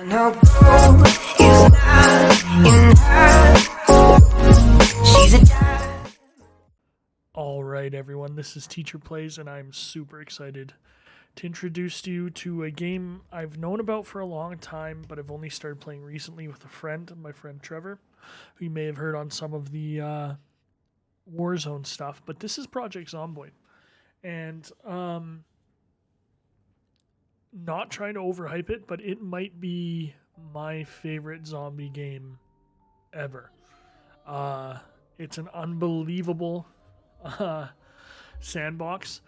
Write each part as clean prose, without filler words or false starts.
No gold is not in her. She's a diamond. All right, everyone, this is TeacherPlays, and I'm super excited to introduce you to a game I've known about for a long time, but I've only started playing recently with a friend, my friend Trevor, who you may have heard on some of the Warzone stuff. But this is Project Zomboid, and not trying to overhype it, but it might be my favorite zombie game ever. It's an unbelievable sandbox.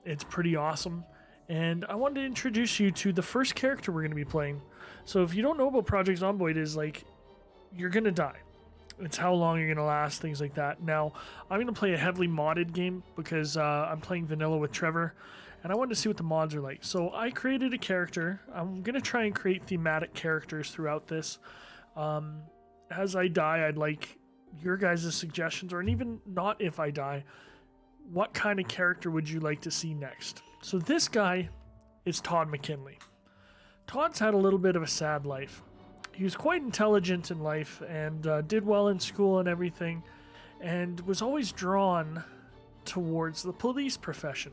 It's pretty awesome, and I wanted to introduce you to the first character we're going to be playing. So if you don't know about Project Zomboid, is like you're going to die. It's how long you're going to last, things like that. Now, I'm going to play a heavily modded game because I'm playing vanilla with Trevor, and I wanted to see what the mods are like. So I created a character. I'm going to try and create thematic characters throughout this. As I die, I'd like your guys' suggestions, or even not if I die, what kind of character would you like to see next? So this guy is Todd McKinley. Todd's had a little bit of a sad life. He was quite intelligent in life and did well in school and everything, and was always drawn towards the police profession.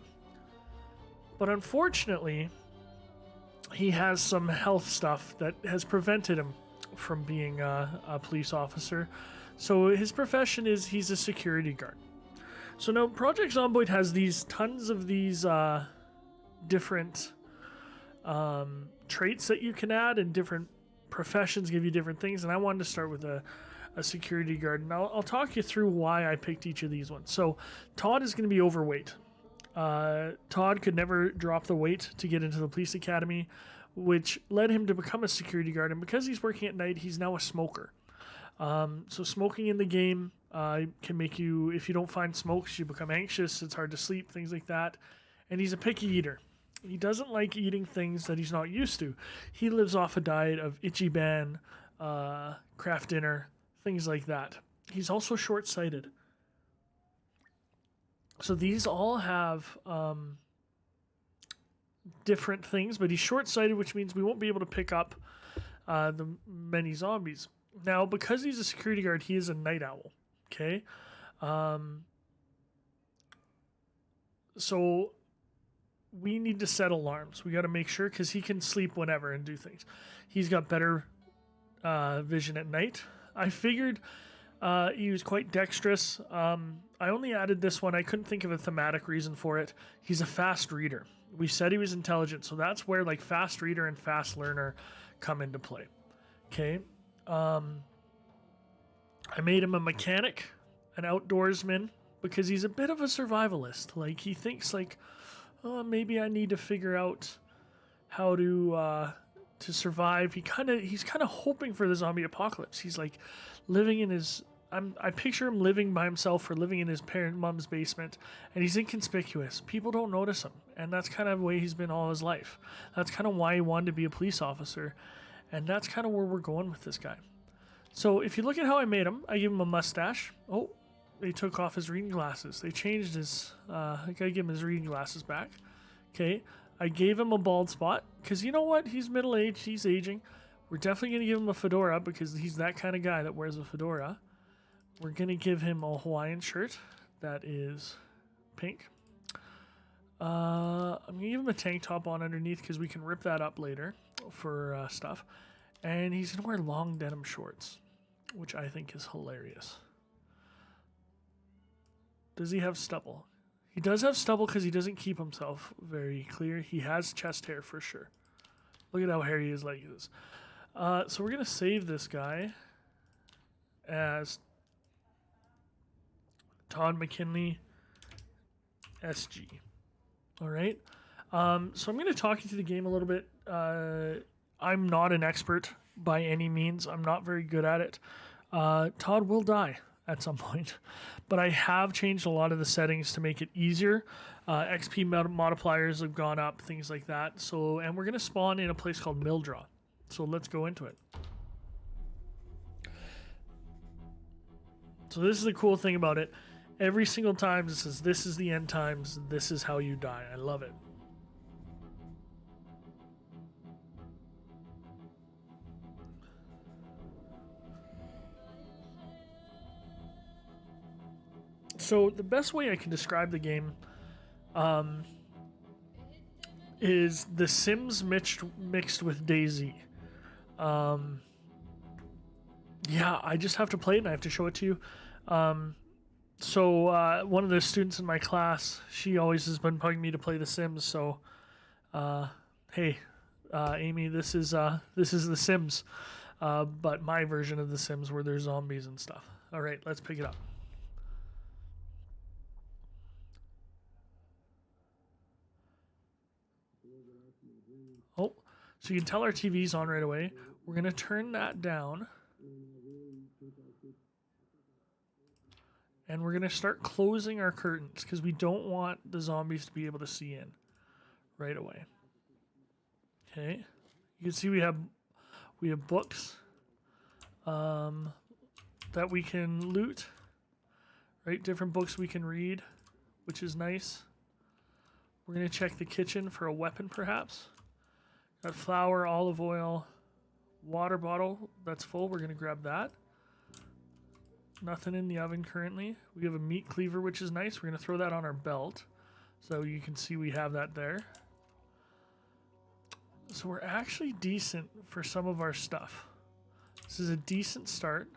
But unfortunately, he has some health stuff that has prevented him from being a police officer. So his profession is he's a security guard. So now Project Zomboid has tons of these different traits that you can add, and different professions give you different things. And I wanted to start with a security guard, and I'll talk you through why I picked each of these ones. So Todd is going to be overweight. Todd could never drop the weight to get into the police academy, which led him to become a security guard. And because he's working at night, he's now a smoker. So smoking in the game can make you, if you don't find smokes, you become anxious, it's hard to sleep, things like that. And he's a picky eater. He doesn't like eating things that he's not used to. He lives off a diet of Ichiban, Kraft Dinner, things like that. He's also short-sighted. So these all have different things, but he's short-sighted, which means we won't be able to pick up the many zombies. Now, because he's a security guard, he is a night owl, okay? So we need to set alarms. We got to make sure, because he can sleep whenever and do things. He's got better vision at night. I figured he was quite dexterous. I only added this one. I couldn't think of a thematic reason for it. He's a fast reader. We said he was intelligent, so that's where like fast reader and fast learner come into play. Okay. I made him a mechanic, an outdoorsman, because he's a bit of a survivalist. Like, he thinks like, oh, maybe I need to figure out how to survive. He's kind of hoping for the zombie apocalypse. He's like living in his, I picture him living by himself or living in his mom's basement, and he's inconspicuous. People don't notice him, and that's kind of the way he's been all his life. That's kind of why he wanted to be a police officer. And that's kind of where we're going with this guy. So if you look at how I made him, I gave him a mustache. Oh, they took off his reading glasses. They changed his, I gotta give him his reading glasses back. Okay, I gave him a bald spot, because you know what? He's middle-aged, he's aging. We're definitely gonna give him a fedora, because he's that kind of guy that wears a fedora. We're gonna give him a Hawaiian shirt that is pink. I'm gonna give him a tank top on underneath, because we can rip that up later for stuff. And he's gonna wear long denim shorts, which I think is hilarious. Does he have stubble? He does have stubble, because he doesn't keep himself very clear. He has chest hair for sure. Look at how hairy his leg is. So we're gonna save this guy as Todd McKinley SG. All right. So I'm going to talk you through the game a little bit. I'm not an expert by any means. I'm not very good at it. Todd will die at some point, but I have changed a lot of the settings to make it easier. XP multipliers have gone up, things like that. So, and we're going to spawn in a place called Mildra. So let's go into it. So this is the cool thing about it. Every single time it says, this is the end times, this is how you die. I love it. So the best way I can describe the game is The Sims mixed with DayZ. Yeah, I just have to play it and I have to show it to you. So one of the students in my class, she always has been bugging me to play The Sims. So, hey, Amy, this is The Sims, but my version of The Sims where there's zombies and stuff. All right, let's pick it up. Oh, so you can tell our TV's on right away. We're gonna turn that down. And we're going to start closing our curtains because we don't want the zombies to be able to see in right away. Okay. You can see we have books that we can loot. Right? Different books we can read, which is nice. We're going to check the kitchen for a weapon perhaps. Got flour, olive oil, water bottle that's full. We're going to grab that. Nothing in the oven currently. We have a meat cleaver, which is nice. We're going to throw that on our belt. So you can see we have that there. So we're actually decent for some of our stuff. This is a decent start.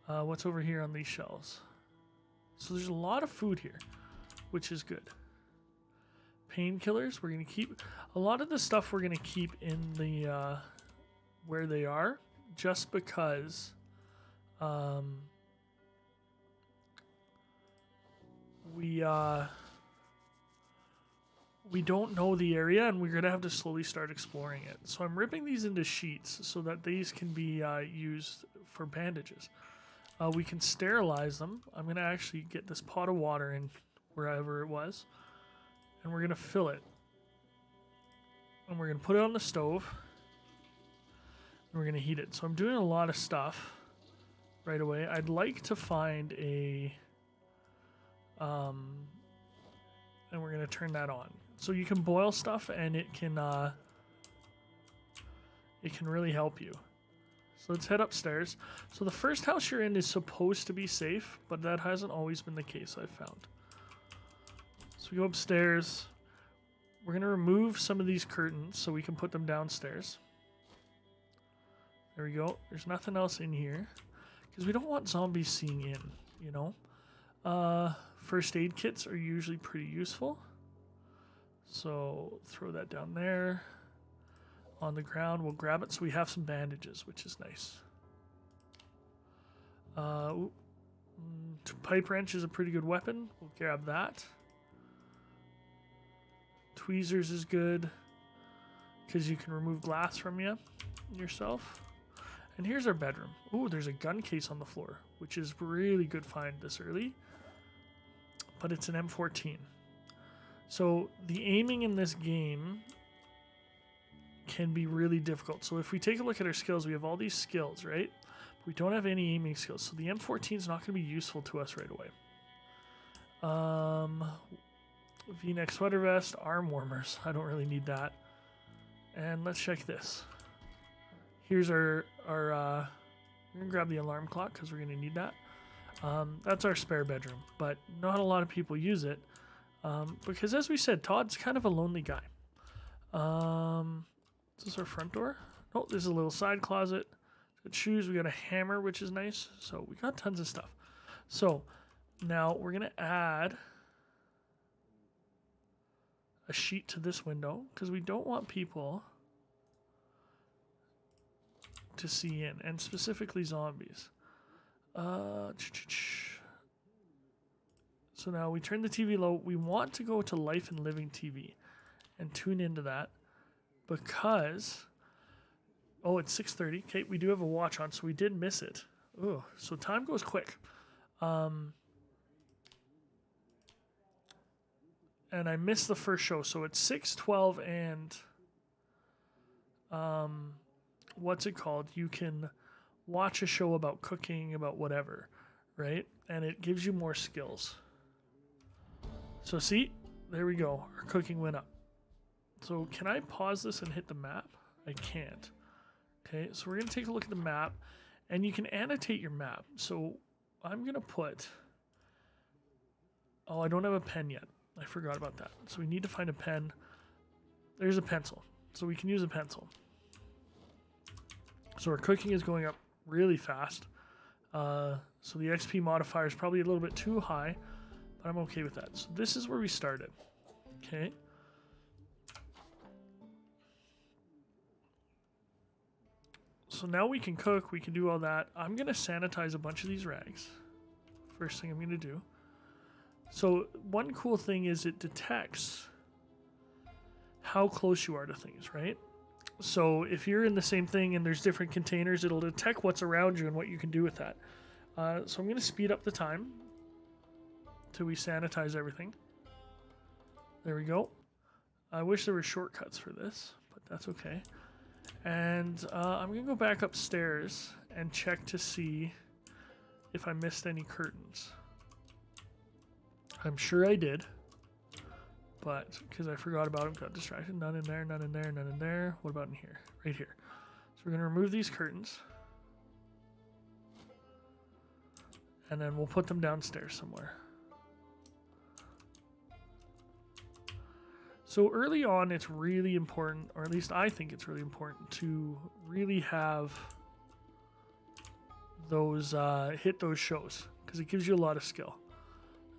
What's over here on these shelves? So there's a lot of food here, which is good. Painkillers, we're going to keep. A lot of the stuff we're going to keep in the where they are, just because we don't know the area and we're going to have to slowly start exploring it. So I'm ripping these into sheets so that these can be used for bandages. We can sterilize them. I'm going to actually get this pot of water in wherever it was, and we're going to fill it. And we're going to put it on the stove, and we're going to heat it. So I'm doing a lot of stuff right away. I'd like to find a... and we're going to turn that on. So you can boil stuff, and it can really help you. So let's head upstairs. So the first house you're in is supposed to be safe, but that hasn't always been the case, I've found. So we go upstairs. We're going to remove some of these curtains so we can put them downstairs. There we go. There's nothing else in here because we don't want zombies seeing in, you know. First aid kits are usually pretty useful. So throw that down there. On the ground, we'll grab it so we have some bandages, which is nice. Pipe wrench is a pretty good weapon. We'll grab that. Tweezers is good because you can remove glass from yourself. And here's our bedroom. Ooh, there's a gun case on the floor, which is really good find this early. But it's an M14. So the aiming in this game can be really difficult. So if we take a look at our skills, we have all these skills, right? But we don't have any aiming skills. So the M14 is not going to be useful to us right away. V-neck sweater vest, arm warmers. I don't really need that. And let's check this. Here's our we're going to grab the alarm clock because we're going to need that. That's our spare bedroom, but not a lot of people use it because, as we said, Todd's kind of a lonely guy. Is this our front door? Oh, there's a little side closet. Got shoes. We got a hammer, which is nice. So we got tons of stuff. So now we're going to add a sheet to this window because we don't want people to see in, and specifically zombies. So now we turn the TV low. We want to go to Life and Living TV and tune into that because, oh, it's 6:30. Okay, we do have a watch on, so we did miss it. Oh, so time goes quick. And I missed the first show, so it's 6:12 and what's it called? You can watch a show about cooking, about whatever, right? And it gives you more skills. So see, there we go. Our cooking went up. So can I pause this and hit the map? I can't. Okay, so we're going to take a look at the map, and you can annotate your map. So I'm going to put Oh, I don't have a pen yet. I forgot about that. So we need to find a pen. There's a pencil. So we can use a pencil. So our cooking is going up really fast. So the XP modifier is probably a little bit too high, but I'm okay with that. So this is where we started. Okay. So now we can cook, we can do all that. I'm going to sanitize a bunch of these rags. First thing I'm going to do. So one cool thing is it detects how close you are to things, right? So if you're in the same thing and there's different containers, it'll detect what's around you and what you can do with that. So I'm going to speed up the time till we sanitize everything. There we go. I wish there were shortcuts for this, but that's okay. And I'm going to go back upstairs and check to see if I missed any curtains. I'm sure I did, but because I forgot about them, got distracted. None in there, none in there, none in there. What about in here? Right here. So we're going to remove these curtains. And then we'll put them downstairs somewhere. So early on, it's really important, or at least I think it's really important, to really have those hit those shows, because it gives you a lot of skill.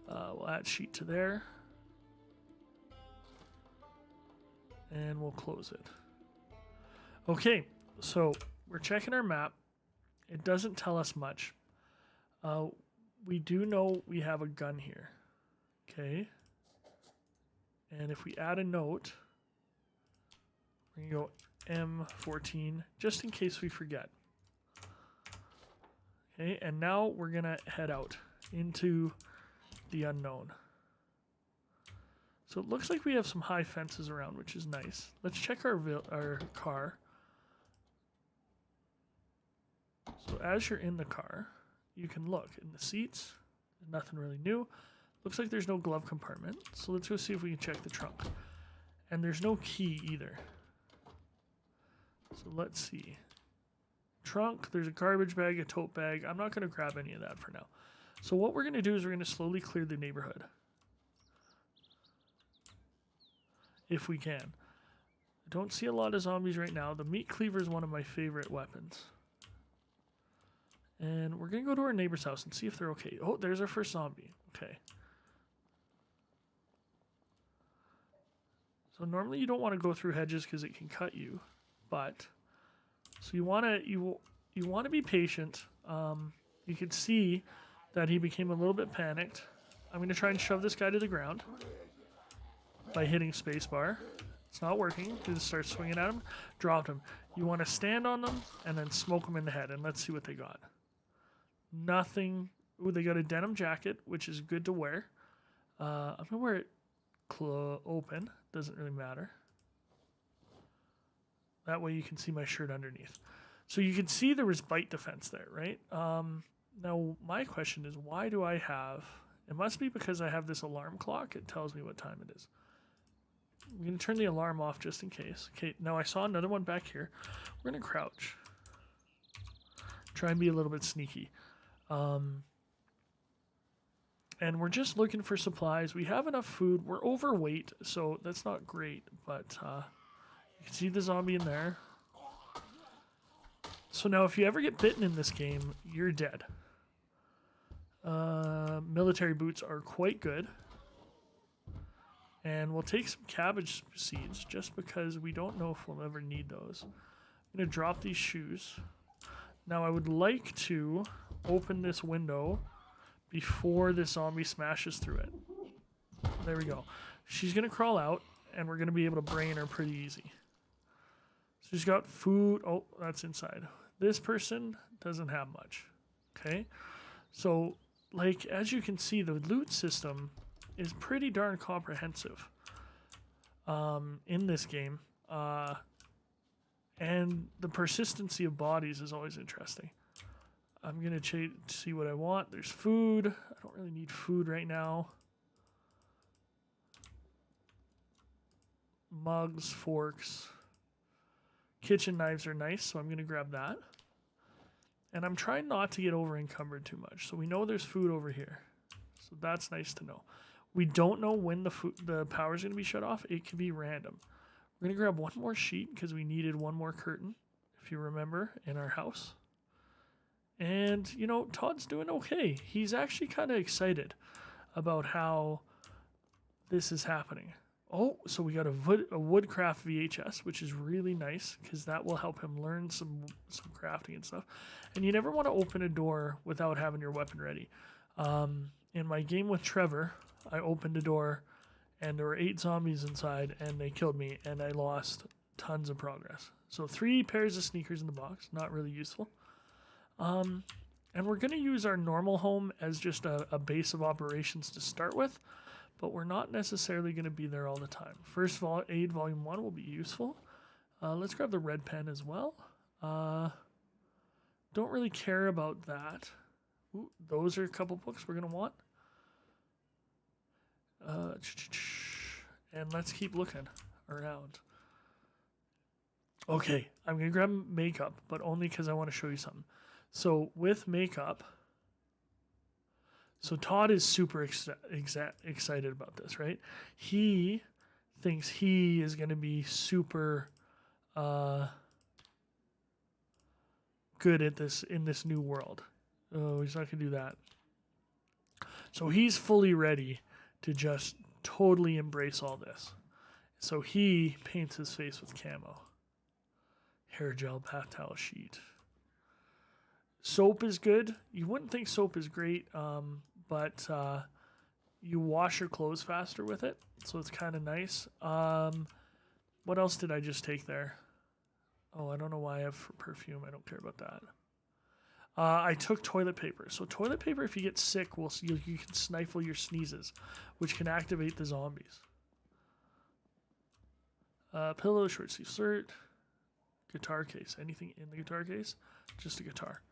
We'll add sheet to there. And we'll close it. Okay, so we're checking our map. It doesn't tell us much. We do know we have a gun here. Okay. And if we add a note, we're going to go M14, just in case we forget. Okay, and now we're going to head out into the unknown. So it looks like we have some high fences around, which is nice. Let's check our car. So as you're in the car, you can look in the seats. Nothing really new. Looks like there's no glove compartment. So let's go see if we can check the trunk. And there's no key either. So let's see. Trunk, there's a garbage bag, a tote bag. I'm not going to grab any of that for now. So what we're going to do is we're going to slowly clear the neighborhood. If we can. I don't see a lot of zombies right now. The meat cleaver is one of my favorite weapons. And we're going to go to our neighbor's house and see if they're okay. Oh, there's our first zombie. Okay. So normally you don't want to go through hedges because it can cut you. But, so you want to be patient. You can see that he became a little bit panicked. I'm going to try and shove this guy to the ground by hitting spacebar. It's not working. You just start swinging at him. Dropped him. You want to stand on them and then smoke them in the head. And let's see what they got. Nothing. Ooh, they got a denim jacket, which is good to wear. I'm going to wear it open. Doesn't really matter. That way you can see my shirt underneath. So you can see there was bite defense there, right? Now, my question is, why do I have... It must be because I have this alarm clock. It tells me what time it is. I'm going to turn the alarm off just in case. Okay, now I saw another one back here. We're going to crouch. Try and be a little bit sneaky. And we're just looking for supplies. We have enough food. We're overweight, so that's not great. But you can see the zombie in there. So now if you ever get bitten in this game, you're dead. Military boots are quite good. And we'll take some cabbage seeds just because we don't know if we'll ever need those. I'm going to drop these shoes. Now I would like to open this window before this zombie smashes through it. There we go. She's going to crawl out and we're going to be able to brain her pretty easy. So she's got food. Oh, that's inside. This person doesn't have much. Okay. So like, as you can see, the loot system is pretty darn comprehensive in this game. And the persistency of bodies is always interesting. I'm going to see what I want. There's food. I don't really need food right now. Mugs, forks. Kitchen knives are nice, so I'm going to grab that. And I'm trying not to get over encumbered too much. So we know there's food over here. So that's nice to know. We don't know when the power is going to be shut off. It could be random. We're going to grab one more sheet because we needed one more curtain, if you remember, in our house. And, you know, Todd's doing okay. He's actually kind of excited about how this is happening. Oh, so we got a woodcraft VHS, which is really nice because that will help him learn some crafting and stuff. And you never want to open a door without having your weapon ready. In my game with Trevor, I opened a door and there were 8 zombies inside and they killed me and I lost tons of progress. So 3 pairs of sneakers in the box, not really useful. And we're going to use our normal home as just a base of operations to start with. But we're not necessarily going to be there all the time. First aid volume 1 will be useful. Let's grab the red pen as well. Don't really care about that. Ooh, those are a couple books we're going to want. And let's keep looking around. Okay, I'm going to grab makeup, but only because I want to show you something. So with makeup... So Todd is super excited about this, right? He thinks he is going to be super good at this in this new world. Oh, he's not going to do that. So he's fully ready to just totally embrace all this. So he paints his face with camo. Hair gel, bath towel sheet. Soap is good. You wouldn't think soap is great, but you wash your clothes faster with it, so it's kind of nice. What else did I just take there? Oh, I don't know why I have perfume. I don't care about that. I took toilet paper. So toilet paper, if you get sick, you can stifle your sneezes, which can activate the zombies. Pillow, short sleeve shirt, guitar case. Anything in the guitar case? Just a guitar.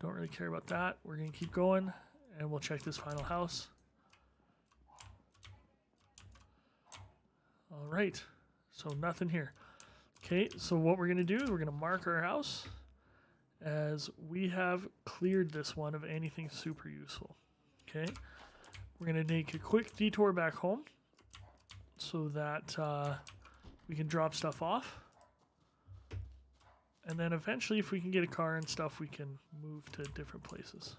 Don't really care about that. We're going to keep going, and we'll check this final house. All right. So nothing here. Okay, so what we're going to do is we're going to mark our house as we have cleared this one of anything super useful. Okay. We're going to take a quick detour back home so that we can drop stuff off. And then eventually, if we can get a car and stuff, we can move to different places.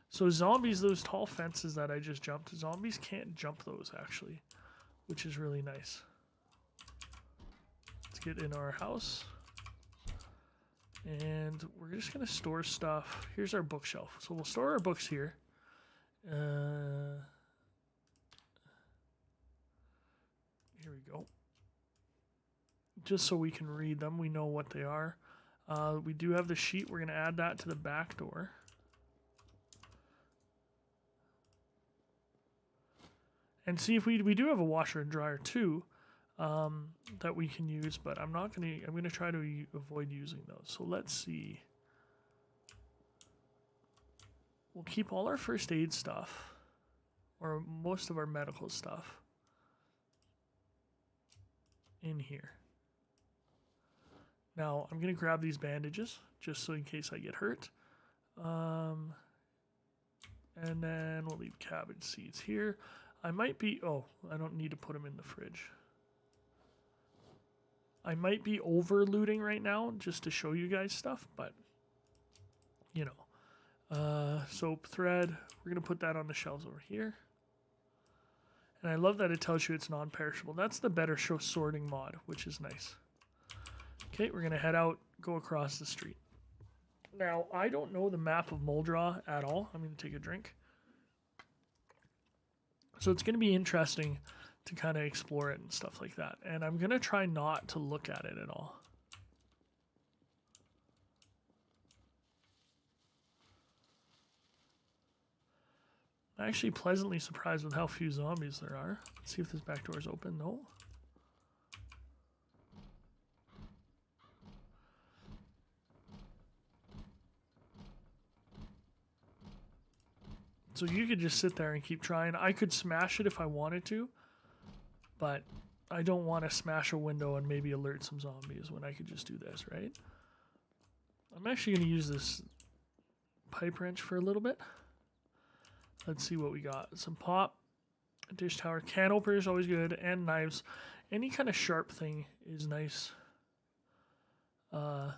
So zombies, those tall fences that I just jumped, zombies can't jump those actually, which is really nice. Let's get in our house. And we're just going to store stuff. Here's our bookshelf. So we'll store our books here. Here we go. Just so we can read them. We know what they are. We do have the sheet. We're going to add that to the back door. And see if we do have a washer and dryer too that we can use, but I'm going to try to avoid using those. So let's see. We'll keep all our first aid stuff, or most of our medical stuff, in here. Now, I'm going to grab these bandages, just so in case I get hurt. And then we'll leave cabbage seeds here. I might be... Oh, I don't need to put them in the fridge. I might be over-looting right now, just to show you guys stuff, but, you know. Soap, thread. We're going to put that on the shelves over here. And I love that it tells you it's non-perishable. That's the better show sorting mod, which is nice. Okay, we're going to head out, go across the street. Now, I don't know the map of Muldraw at all. I'm going to take a drink. So it's going to be interesting to kind of explore it and stuff like that. And I'm going to try not to look at it at all. I'm actually pleasantly surprised with how few zombies there are. Let's see if this back door is open. No. So you could just sit there and keep trying. I could smash it if I wanted to, but I don't want to smash a window and maybe alert some zombies when I could just do this, right? I'm actually going to use this pipe wrench for a little bit. Let's see what we got. Some pop, A dish tower. Can opener is always good, and knives. Any kind of sharp thing is nice to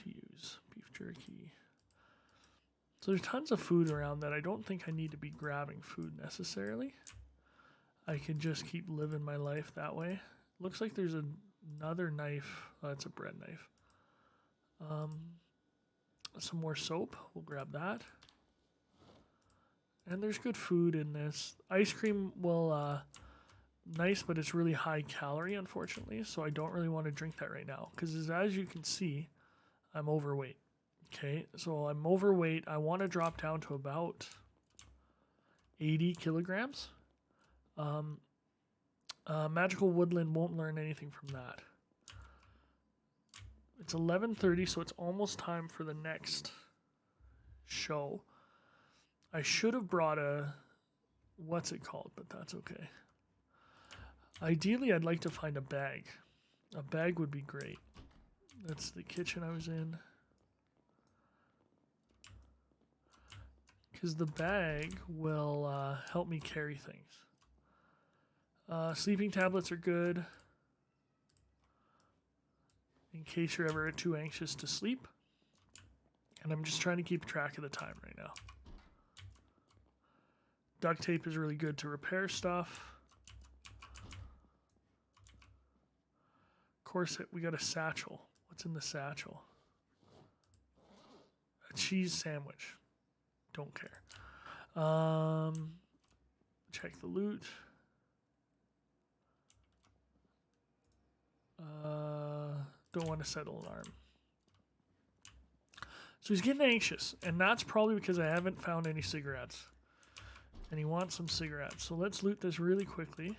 use. Beef jerky. So there's tons of food around that I don't think I need to be grabbing food necessarily. I can just keep living my life that way. Looks like there's another knife. Oh, that's a bread knife. Some more soap. We'll grab that. And there's good food in this. Ice cream will, nice, but it's really high calorie, unfortunately. So I don't really want to drink that right now. Because as you can see, I'm overweight. Okay, so I'm overweight. I want to drop down to about 80 kilograms. Magical Woodland won't learn anything from that. It's 11:30, so it's almost time for the next show. I should have brought a, what's it called, but that's okay. Ideally, I'd like to find a bag. A bag would be great. That's the kitchen I was in. Because the bag will help me carry things. Sleeping tablets are good. In case you're ever too anxious to sleep. And I'm just trying to keep track of the time right now. Duct tape is really good to repair stuff. Corset, we got a satchel. What's in the satchel? A cheese sandwich. Don't care. Check the loot. Don't want to set an alarm. So he's getting anxious, and that's probably because I haven't found any cigarettes. And he wants some cigarettes. So let's loot this really quickly.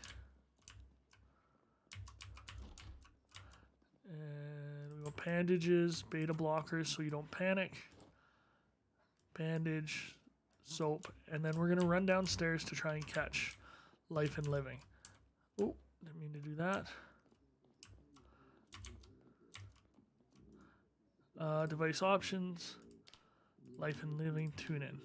And we got bandages, beta blockers so you don't panic. Bandage, soap, and then we're going to run downstairs to try and catch Life and Living. Oh, didn't mean to do that. Device options, Life and Living, tune in.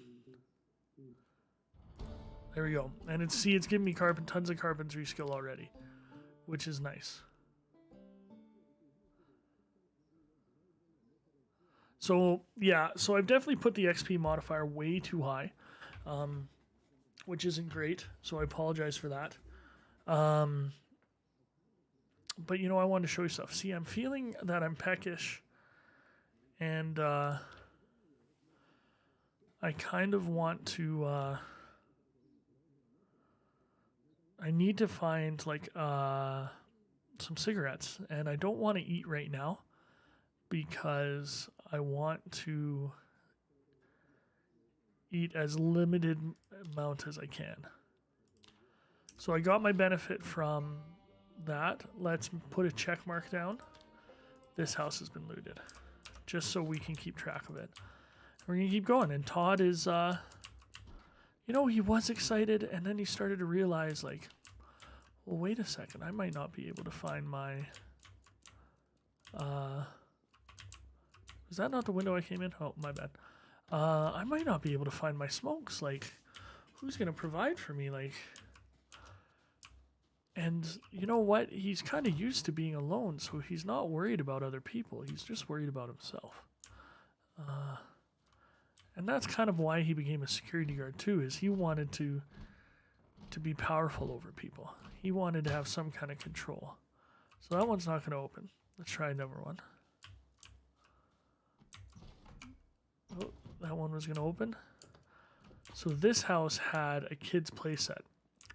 There we go. And it's giving me tons of carpentry skill already, which is nice. So yeah, so I've definitely put the XP modifier way too high, which isn't great. So I apologize for that. But you know, I wanted to show you stuff. See, I'm feeling that I'm peckish. And I kind of want to, I need to find like some cigarettes. And I don't want to eat right now because I want to eat as limited amount as I can. So I got my benefit from that. Let's put a check mark down. This house has been looted. Just so we can keep track of it. We're going to keep going. And Todd is, you know, he was excited, and then he started to realize, like, well, wait a second. I might not be able to find my, is that not the window I came in? Oh, my bad. I might not be able to find my smokes. Like, who's going to provide for me? Like, and you know what? He's kind of used to being alone, so he's not worried about other people. He's just worried about himself. And that's kind of why he became a security guard too, is he wanted to be powerful over people. He wanted to have some kind of control. So that one's not going to open. Let's try another one. Oh, that one was going to open. So this house had a kid's playset,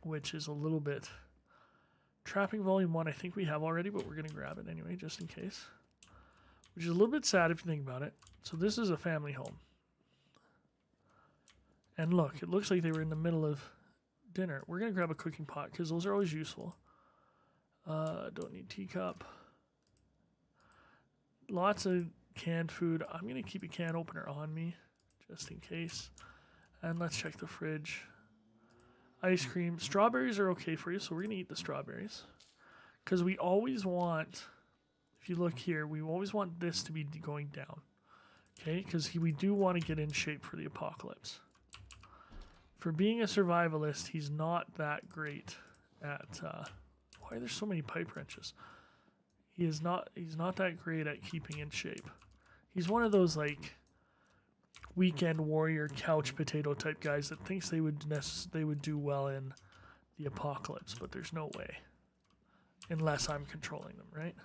which is a little bit... Trapping Volume 1, I think we have already, but we're going to grab it anyway, just in case. Which is a little bit sad if you think about it. So this is a family home. And look, it looks like they were in the middle of dinner. We're going to grab a cooking pot, because those are always useful. Don't need teacup. Lots of canned food. I'm going to keep a can opener on me, just in case. And let's check the fridge. Ice cream. Strawberries are okay for you, so we're going to eat the strawberries. Because we always want, if you look here, we always want this to be going down. Okay, because we do want to get in shape for the apocalypse. For being a survivalist, he's not that great. at why are there so many pipe wrenches? He's not that great at keeping in shape. He's one of those like weekend warrior couch potato type guys that thinks they would do well in the apocalypse, but there's no way. Unless I'm controlling them, right?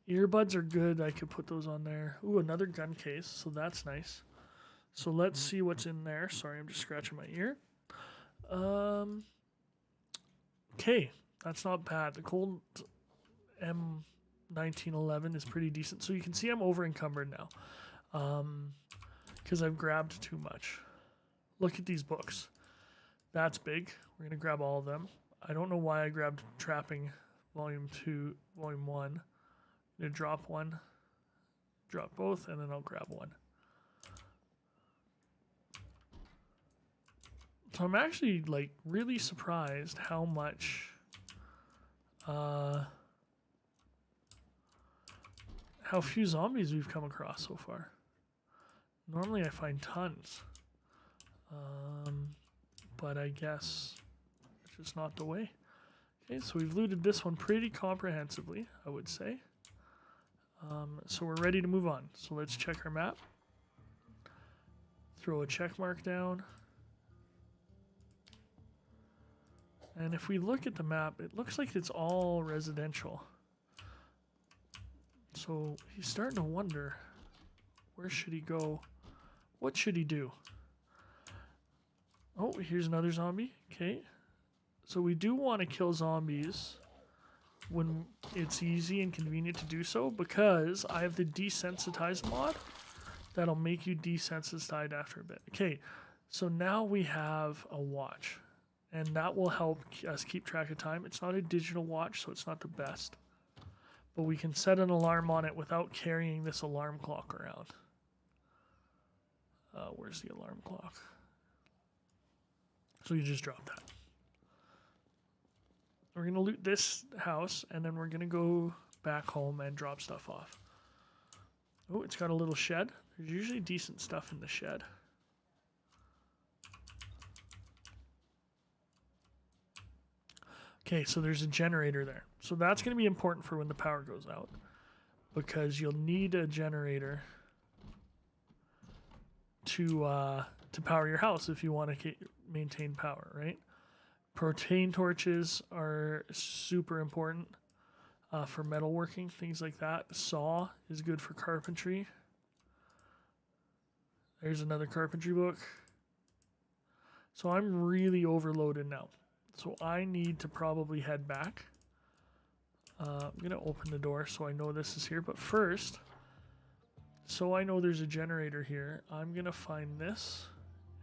Earbuds are good. I could put those on there. Ooh, another gun case, so that's nice. So let's see what's in there. Sorry, I'm just scratching my ear. Okay, that's not bad. The Colt M1911 is pretty decent. So you can see I'm over encumbered now. Because I've grabbed too much. Look at these books. That's big. We're going to grab all of them. I don't know why I grabbed Trapping Volume 2, Volume 1. I'm going to drop one, drop both, and then I'll grab one. So I'm actually like really surprised how much, how few zombies we've come across so far. Normally I find tons, but I guess it's just not the way. Okay, so we've looted this one pretty comprehensively, I would say. So we're ready to move on. So let's check our map. Throw a check mark down. And if we look at the map, it looks like it's all residential. So he's starting to wonder, where should he go? What should he do? Oh, here's another zombie. Okay. So we do want to kill zombies when it's easy and convenient to do so, because I have the desensitized mod that'll make you desensitized after a bit. Okay, so now we have a watch, and that will help us keep track of time. It's not a digital watch, so it's not the best, but we can set an alarm on it without carrying this alarm clock around. Where's the alarm clock? So you just drop that. We're going to loot this house, and then we're going to go back home and drop stuff off. Oh, it's got a little shed. There's usually decent stuff in the shed. Okay, so there's a generator there. So that's going to be important for when the power goes out, because you'll need a generator to power your house if you want to maintain power, right? Propane torches are super important for metalworking, things like that. Saw is good for carpentry. There's another carpentry book. So I'm really overloaded now. So I need to probably head back. I'm going to open the door so I know this is here. But first, so I know there's a generator here, I'm going to find this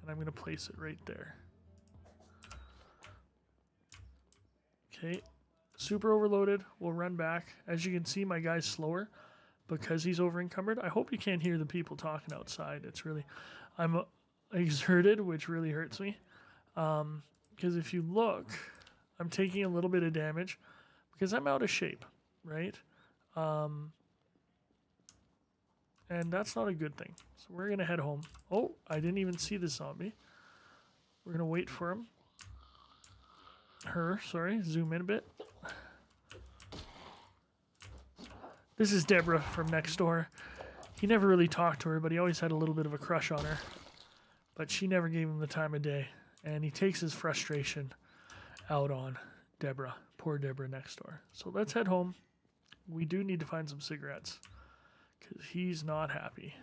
and I'm going to place it right there. Okay, super overloaded. We'll run back. As you can see, my guy's slower because he's over encumbered. I hope you can't hear the people talking outside. It's really, I'm exerted, which really hurts me. Because if you look, I'm taking a little bit of damage because I'm out of shape, right? And that's not a good thing. So we're going to head home. Oh, I didn't even see the zombie. We're going to wait for him. Sorry, zoom in a bit. This is Deborah from next door. He never really talked to her, but he always had a little bit of a crush on her. But she never gave him the time of day. And he takes his frustration out on Deborah. Poor Deborah next door. So let's head home. We do need to find some cigarettes, because he's not happy.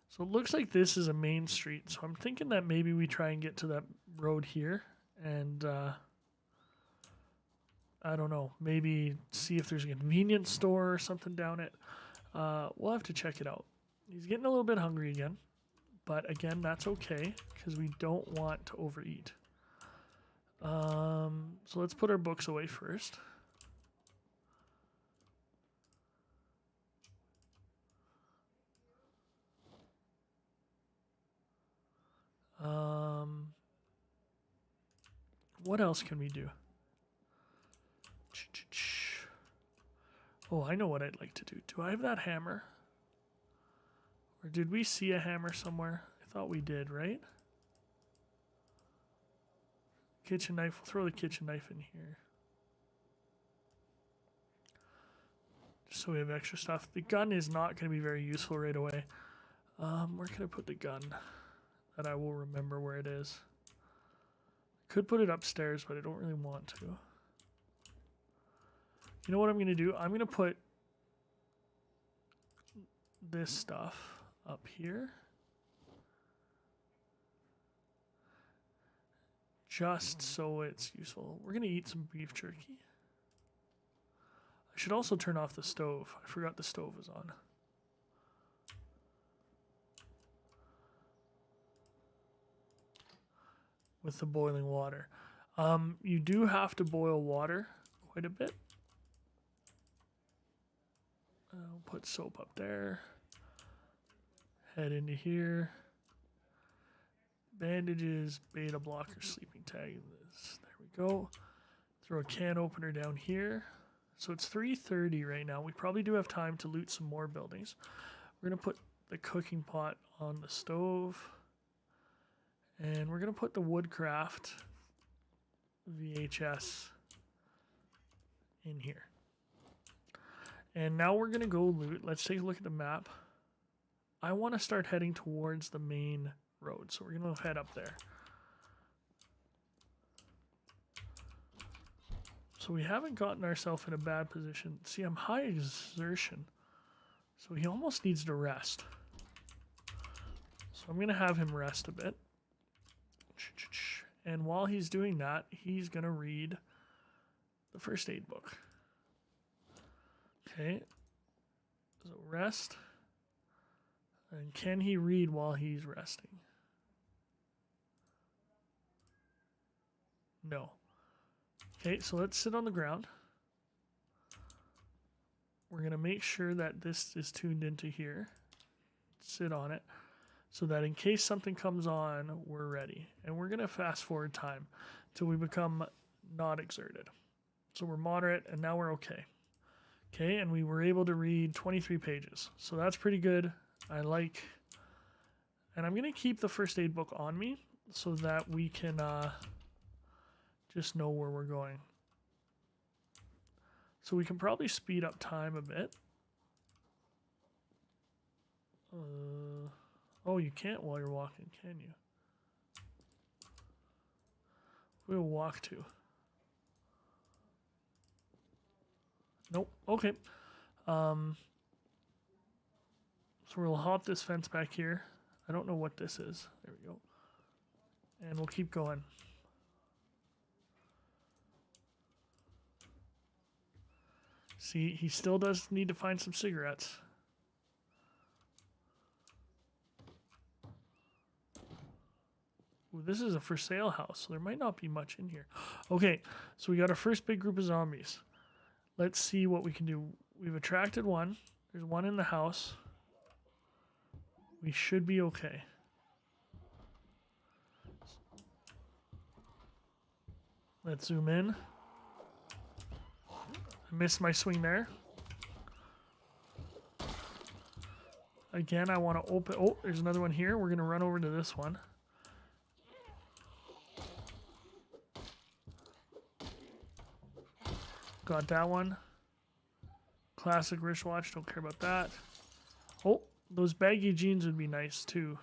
So it looks like this is a main street. So I'm thinking that maybe we try and get to that road here. And I don't know. Maybe see if there's a convenience store or something down it. We'll have to check it out. He's getting a little bit hungry again. But again, that's okay, because we don't want to overeat. So let's put our books away first. What else can we do? Oh, I know what I'd like to do. Do I have that hammer? Or did we see a hammer somewhere? I thought we did, right? Kitchen knife. We'll throw the kitchen knife in here. Just so we have extra stuff. The gun is not going to be very useful right away. Where can I put the gun that I will remember where it is? Could put it upstairs, but I don't really want to. You know what I'm going to do? I'm going to put this stuff up here. Just so it's useful. We're going to eat some beef jerky. I should also turn off the stove. I forgot the stove was on. With the boiling water. You do have to boil water quite a bit. I'll put soap up there. Head into here. Bandages, beta blocker, sleeping tag. There we go. Throw a can opener down here. So it's 3:30 right now. We probably do have time to loot some more buildings. We're going to put the cooking pot on the stove. And we're going to put the Woodcraft VHS in here. And now we're going to go loot. Let's take a look at the map. I want to start heading towards the main road. So we're going to head up there. So we haven't gotten ourselves in a bad position. See, I'm high exertion. So he almost needs to rest. So I'm going to have him rest a bit. And while he's doing that, he's going to read the first aid book. Okay. So rest. And can he read while he's resting? No. Okay, so let's sit on the ground. We're going to make sure that this is tuned into here. Sit on it. So that in case something comes on, we're ready. And we're going to fast forward time till we become not exerted. So we're moderate, and now we're okay. Okay, and we were able to read 23 pages. So that's pretty good. I like... And I'm going to keep the first aid book on me so that we can just know where we're going. So we can probably speed up time a bit. Oh, you can't while you're walking, can you? We'll walk to. Nope. Okay. So we'll hop this fence back here. I don't know what this is. There we go. And we'll keep going. See, he still does need to find some cigarettes. Ooh, this is a for sale house, so there might not be much in here. Okay, so we got our first big group of zombies. Let's see what we can do. We've attracted one. There's one in the house. We should be okay. Let's zoom in. I missed my swing there. Again, I want to open... Oh, there's another one here. We're going to run over to this one. Got that one. Classic wristwatch. Don't care about that. Oh, those baggy jeans would be nice too.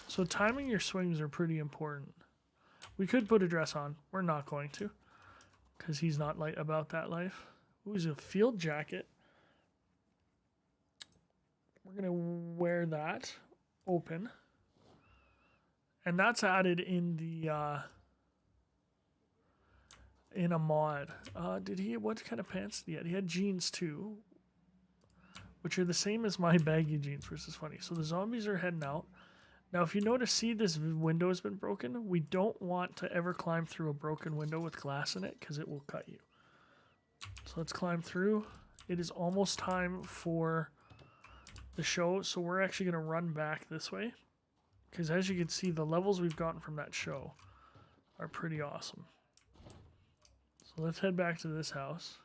So timing your swings are pretty important. We could put a dress on. We're not going to. Because he's not like about that life. Ooh, he's a field jacket. We're going to wear that open. And that's added in the in a mod. Did he? What kind of pants did he have? He had jeans too, which are the same as my baggy jeans, which is funny. So the zombies are heading out. Now, if you notice, see this window has been broken. We don't want to ever climb through a broken window with glass in it because it will cut you. So let's climb through. It is almost time for the show, so we're actually going to run back this way. Because as you can see, the levels we've gotten from that show are pretty awesome. So let's head back to this house.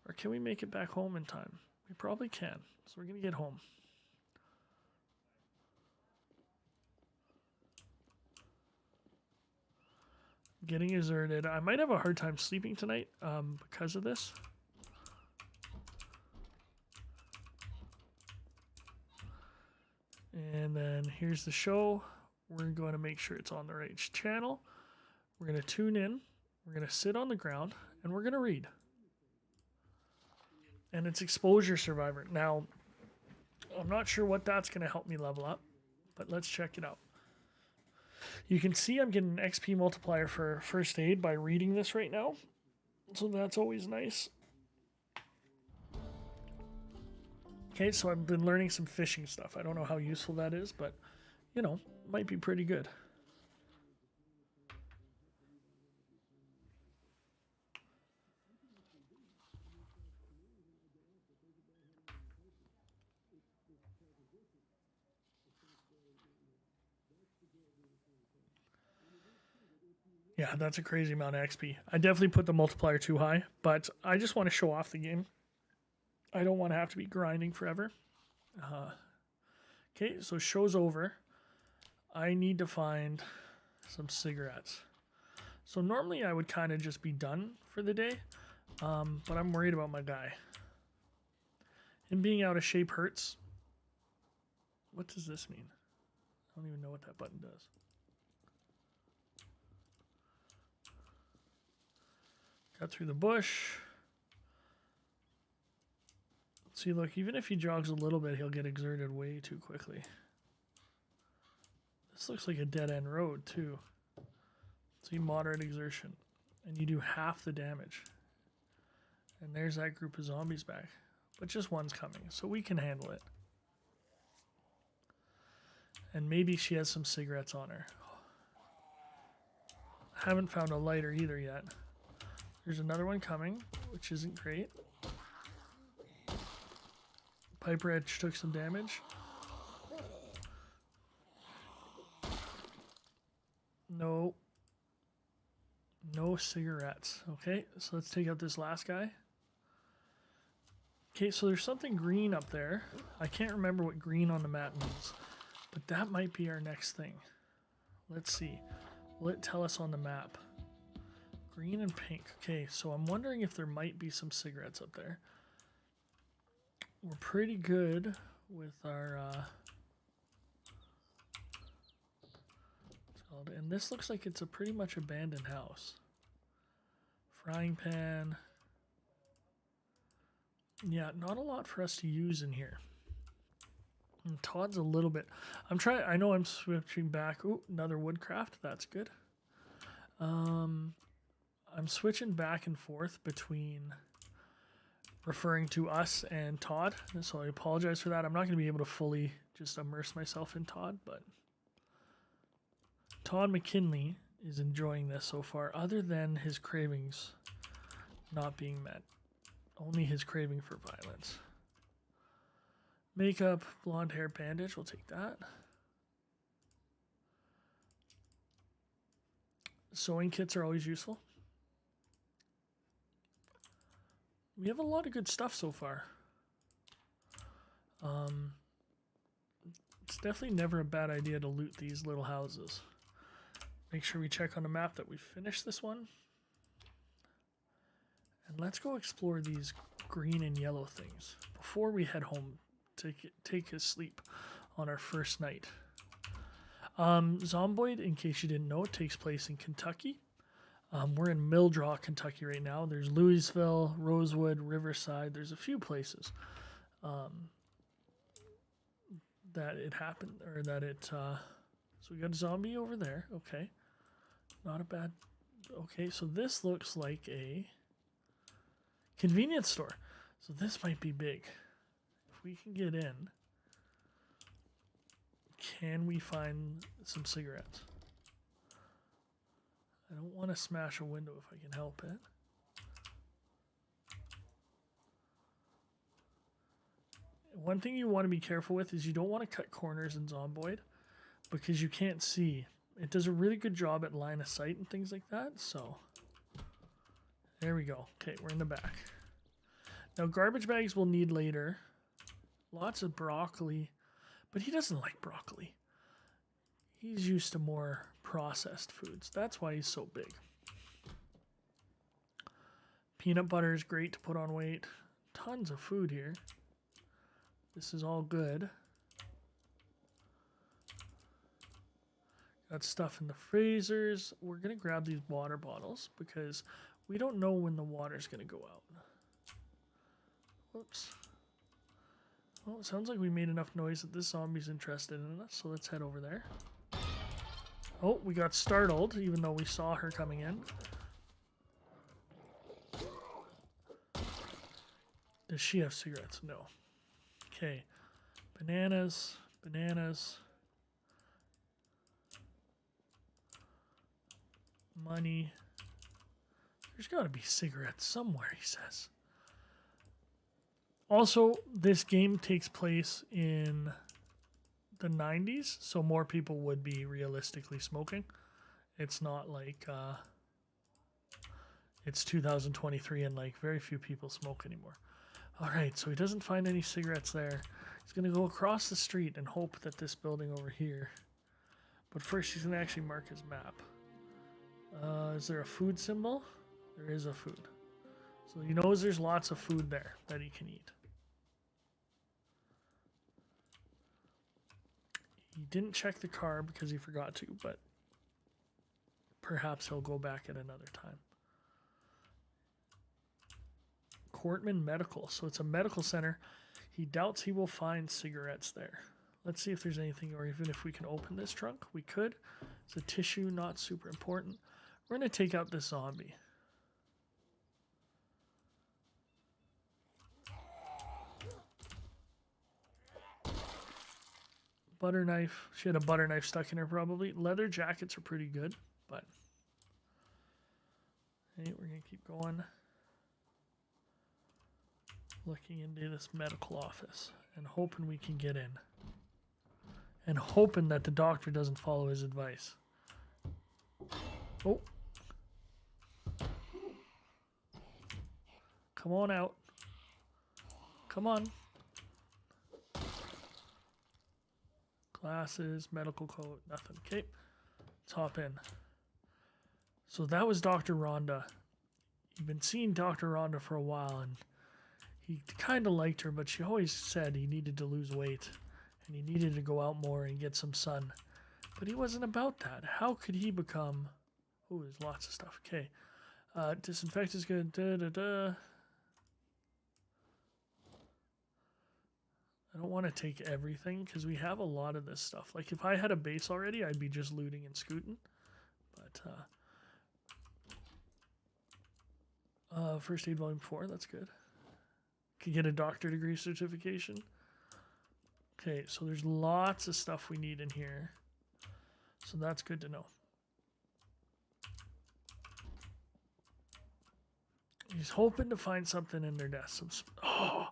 Or can we make it back home in time? We probably can. So we're going to get home. Getting exerted. I might have a hard time sleeping tonight because of this. And then here's the show. We're going to make sure it's on the right channel. We're going to tune in. We're going to sit on the ground and we're going to read. And it's Exposure Survivor. Now, I'm not sure what that's going to help me level up, but let's check it out. You can see I'm getting an XP multiplier for first aid by reading this right now. So that's always nice. Okay, so I've been learning some fishing stuff. I don't know how useful that is, but, you know, might be pretty good. Yeah, that's a crazy amount of XP. I definitely put the multiplier too high, but I just want to show off the game. I don't want to have to be grinding forever. Okay, so show's over. I need to find some cigarettes. So normally I would kind of just be done for the day, but I'm worried about my guy. Him being out of shape hurts. What does this mean? I don't even know what that button does. Cut through the bush. See, look, even if he jogs a little bit, he'll get exerted way too quickly. This looks like a dead-end road, too. See, moderate exertion. And you do half the damage. And there's that group of zombies back. But just one's coming, so we can handle it. And maybe she has some cigarettes on her. Haven't found a lighter either yet. There's another one coming, which isn't great. Piper Edge took some damage. No. No cigarettes. Okay, so let's take out this last guy. Okay, so there's something green up there. I can't remember what green on the map means, but that might be our next thing. Let's see. Will it tell us on the map? Green and pink. Okay, so I'm wondering if there might be some cigarettes up there. We're pretty good with our... and this looks like it's a pretty much abandoned house. Frying pan. Yeah, not a lot for us to use in here. And Todd's a little bit... I know I'm switching back. Ooh, another woodcraft. That's good. I'm switching back and forth between referring to us and Todd, so I apologize for that. I'm not going to be able to fully just immerse myself in Todd, but Todd McKinley is enjoying this so far, other than his cravings not being met. Only his craving for violence. Makeup, blonde hair, bandage, we'll take that. Sewing kits are always useful. We have a lot of good stuff so far. It's definitely never a bad idea to loot these little houses. Make sure we check on the map that we finished this one. And let's go explore these green and yellow things before we head home to take a sleep on our first night. Zomboid, in case you didn't know, it takes place in Kentucky. We're in Mildraw, Kentucky right now. There's Louisville, Rosewood, Riverside. There's a few places that it happened, or that it... so we got a zombie over there. Okay. Not a bad... Okay, so this looks like a convenience store. So this might be big. If we can get in, can we find some cigarettes? I don't want to smash a window if I can help it. One thing you want to be careful with is you don't want to cut corners in Zomboid because you can't see. It does a really good job at line of sight and things like that. So there we go. Okay, we're in the back. Now garbage bags we'll need later. Lots of broccoli. But he doesn't like broccoli. He's used to more processed foods. That's why he's so big. Peanut butter is great to put on weight. Tons of food here. This is all good. Got stuff in the freezers. We're going to grab these water bottles because we don't know when the water's going to go out. Whoops. Well, it sounds like we made enough noise that this zombie's interested in us, so let's head over there. Oh, we got startled, even though we saw her coming in. Does she have cigarettes? No. Okay. Bananas. Bananas. Money. There's got to be cigarettes somewhere, he says. Also, this game takes place in the 90s, so more people would be realistically smoking. It's not like it's 2023 and like very few people smoke anymore. All right, so he doesn't find any cigarettes there. He's going to go across the street and hope that this building over here. But first, he's going to actually mark his map. Is there a food symbol? There is a food. So he knows there's lots of food there that he can eat. He didn't check the car because he forgot to, but perhaps he'll go back at another time. Courtman Medical. So it's a medical center. He doubts he will find cigarettes there. Let's see if there's anything, or even if we can open this trunk. We could. It's a tissue, not super important. We're going to take out this zombie. Butter knife. She had a butter knife stuck in her probably. Leather jackets are pretty good, but hey, we're going to keep going. Looking into this medical office and hoping we can get in. And hoping that the doctor doesn't follow his advice. Oh. Come on out. Come on. Glasses, medical coat, nothing. Okay, let's hop in. So that was Dr. Rhonda. You've been seeing Dr. Rhonda for a while, and he kind of liked her, but she always said he needed to lose weight, and he needed to go out more and get some sun. But he wasn't about that. How could he become... Oh, there's lots of stuff. Okay. Disinfect is good. I don't want to take everything because we have a lot of this stuff. Like if I had a base already, I'd be just looting and scooting. But first aid volume 4, that's good. Could get a doctor degree certification. Okay, so there's lots of stuff we need in here. So that's good to know. He's hoping to find something in their desk. Oh,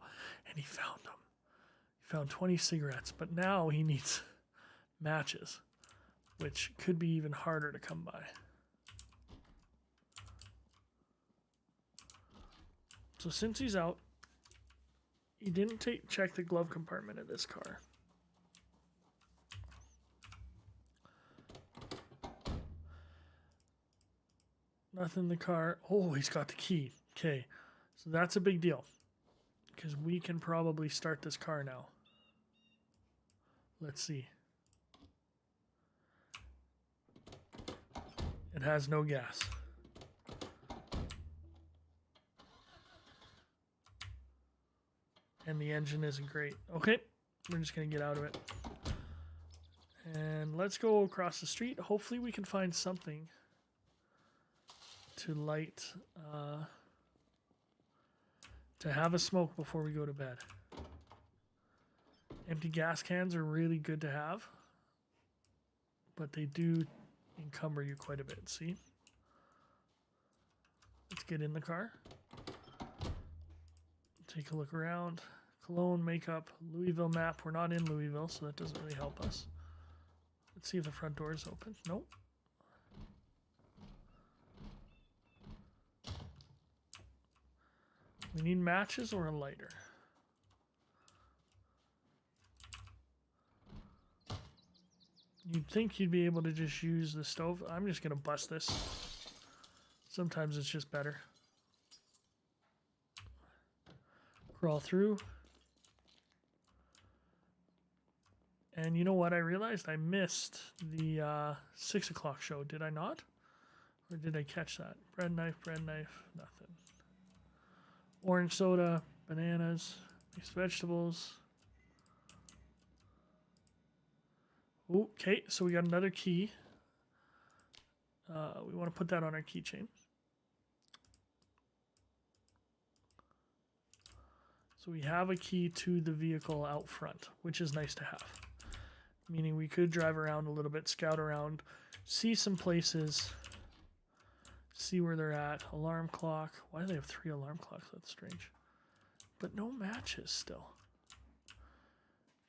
and he found them. He found 20 cigarettes, but now he needs matches, which could be even harder to come by. So since he's out, he didn't check the glove compartment of this car. Nothing in the car. Oh, he's got the key. Okay, so that's a big deal because we can probably start this car now. Let's see. It has no gas. And the engine isn't great. Okay, we're just going to get out of it. And let's go across the street. Hopefully we can find something to light, to have a smoke before we go to bed. Empty gas cans are really good to have, but they do encumber you quite a bit. See? Let's get in the car. Take a look around. Cologne, makeup, Louisville map. We're not in Louisville, so that doesn't really help us. Let's see if the front door is open. Nope. We need matches or a lighter. You'd think you'd be able to just use the stove. I'm just going to bust this. Sometimes it's just better. Crawl through. And you know what? I realized I missed the 6 o'clock show. Did I not? Or did I catch that? Bread knife, nothing. Orange soda, bananas, mixed vegetables. Okay, so we got another key. We want to put that on our keychain. So we have a key to the vehicle out front, which is nice to have. Meaning we could drive around a little bit, scout around, see some places, see where they're at. Alarm clock. Why do they have 3 alarm clocks? That's strange. But no matches still.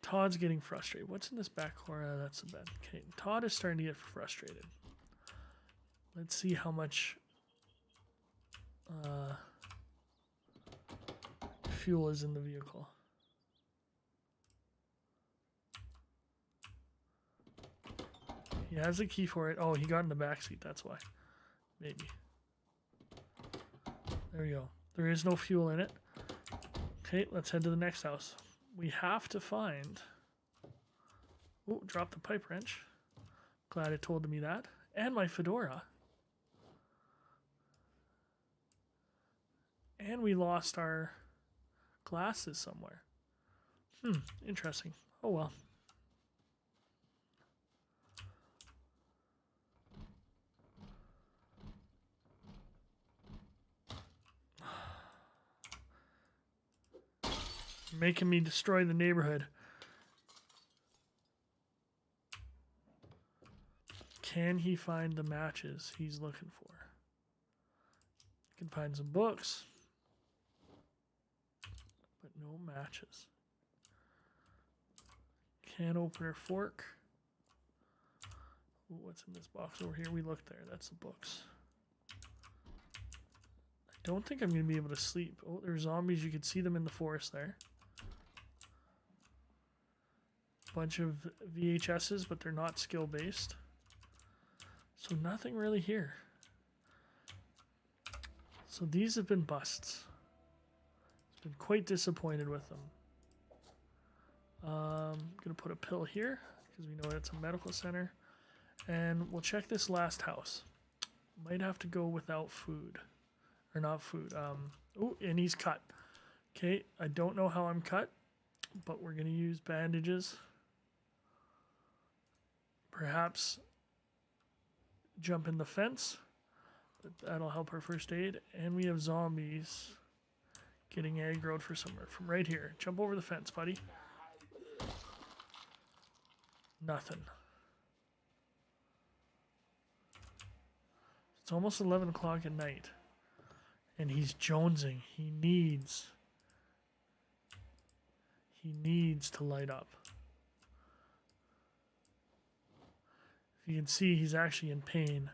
Todd's getting frustrated. What's in this back corner? That's a bed. Okay, Todd is starting to get frustrated. Let's see how much fuel is in the vehicle. He has a key for it. Oh, he got in the back seat. That's why. Maybe. There we go. There is no fuel in it. Okay, let's head to the next house. We have to find... Oh, drop the pipe wrench. Glad it told me that. And my fedora. And we lost our glasses somewhere. Interesting. Oh well. Making me destroy the neighborhood. Can he find the matches he's looking for? Can find some books, but no matches. Can opener fork. Ooh, what's in this box over here? We looked there. That's the books. I don't think I'm going to be able to sleep. Oh, there's zombies. You can see them in the forest there. Bunch of VHSs, but they're not skill based. So nothing really here. So these have been busts. I've been quite disappointed with them. I'm gonna put a pill here because we know it's a medical center, and we'll check this last house. Might have to go without food, or not food. Oh, and he's cut. Okay, I don't know how I'm cut, but we're gonna use bandages. Perhaps jump in the fence. That'll help our first aid. And we have zombies getting aggroed for somewhere. From right here. Jump over the fence, buddy. Nothing. It's almost 11 o'clock at night. And he's jonesing. He needs to light up. You can see he's actually in pain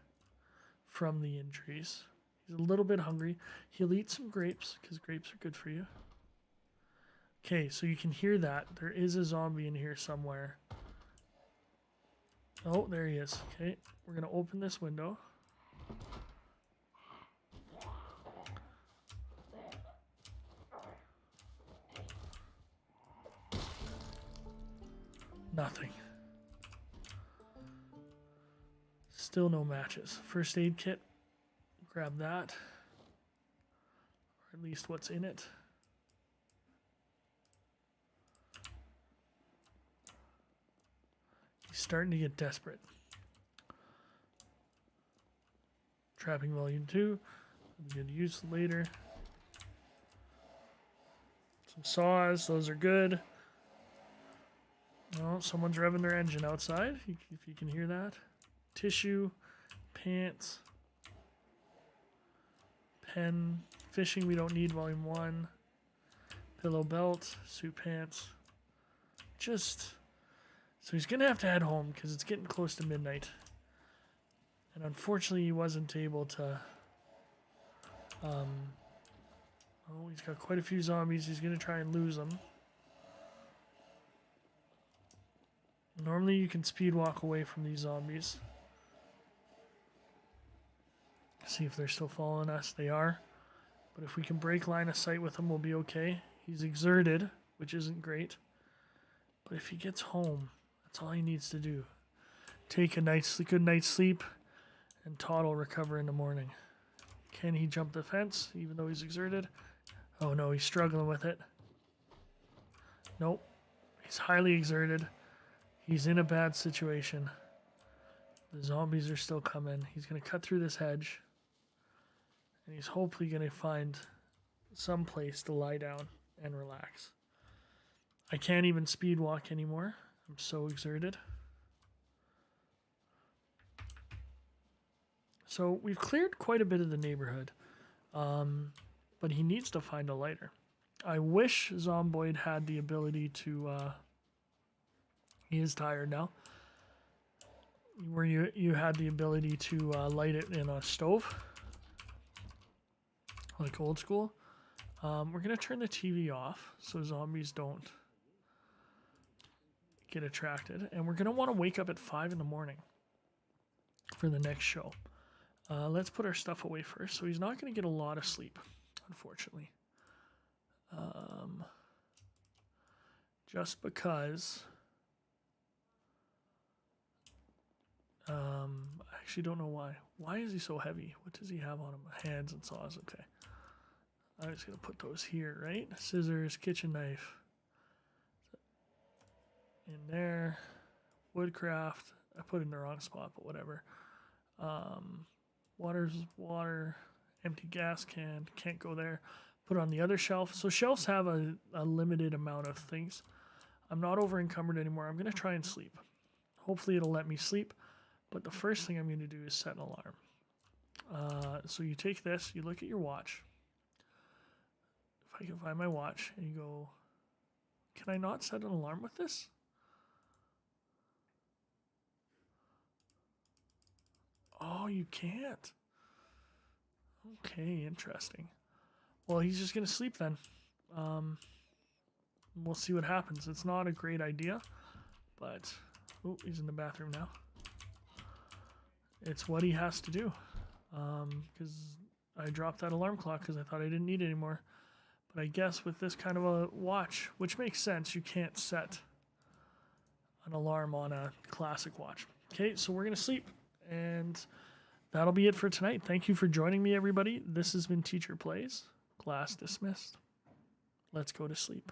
from the injuries. He's a little bit hungry. He'll eat some grapes because grapes are good for you. Okay, so you can hear that. There is a zombie in here somewhere. Oh, there he is. Okay, we're going to open this window. Nothing. Still no matches. First aid kit. Grab that. Or at least what's in it. He's starting to get desperate. Trapping volume 2. Good use later. Some saws. Those are good. Oh, someone's revving their engine outside. If you can hear that. Tissue, pants, pen, fishing we don't need, volume 1, pillow belt, suit pants. So he's going to have to head home because it's getting close to midnight. And unfortunately he wasn't able to, oh, he's got quite a few zombies. He's going to try and lose them. Normally you can speed walk away from these zombies. See if they're still following us. They are. But if we can break line of sight with him, we'll be okay. He's exerted, which isn't great. But if he gets home, that's all he needs to do. Take a good night's sleep, and Todd will recover in the morning. Can he jump the fence, even though he's exerted? Oh no, he's struggling with it. Nope. He's highly exerted. He's in a bad situation. The zombies are still coming. He's going to cut through this hedge. And he's hopefully going to find some place to lie down and relax. I can't even speed walk anymore. I'm so exerted. So we've cleared quite a bit of the neighborhood. But he needs to find a lighter. I wish Zomboid had the ability to... he is tired now. Where you had the ability to light it in a stove. Like old school. We're going to turn the TV off so zombies don't get attracted. And we're going to want to wake up at 5 in the morning for the next show. Let's put our stuff away first. So he's not going to get a lot of sleep, unfortunately. Just because... I actually don't know why. Why is he so heavy? What does he have on him? Hands and saws. Okay. I'm just going to put those here, right? Scissors, kitchen knife. In there. Woodcraft. I put it in the wrong spot, but whatever. Water's water. Empty gas can. Can't go there. Put it on the other shelf. So shelves have a limited amount of things. I'm not over encumbered anymore. I'm going to try and sleep. Hopefully it'll let me sleep. But the first thing I'm going to do is set an alarm. So you take this, you look at your watch. If I can find my watch, and you go, can I not set an alarm with this? Oh, you can't. Okay, interesting. Well, he's just going to sleep then. We'll see what happens. It's not a great idea, but... Oh, he's in the bathroom now. It's what he has to do. Because I dropped that alarm clock because I thought I didn't need it anymore. But I guess with this kind of a watch, which makes sense, you can't set an alarm on a classic watch. Okay, so we're going to sleep. And that'll be it for tonight. Thank you for joining me, everybody. This has been Teacher Plays. Class dismissed. Let's go to sleep.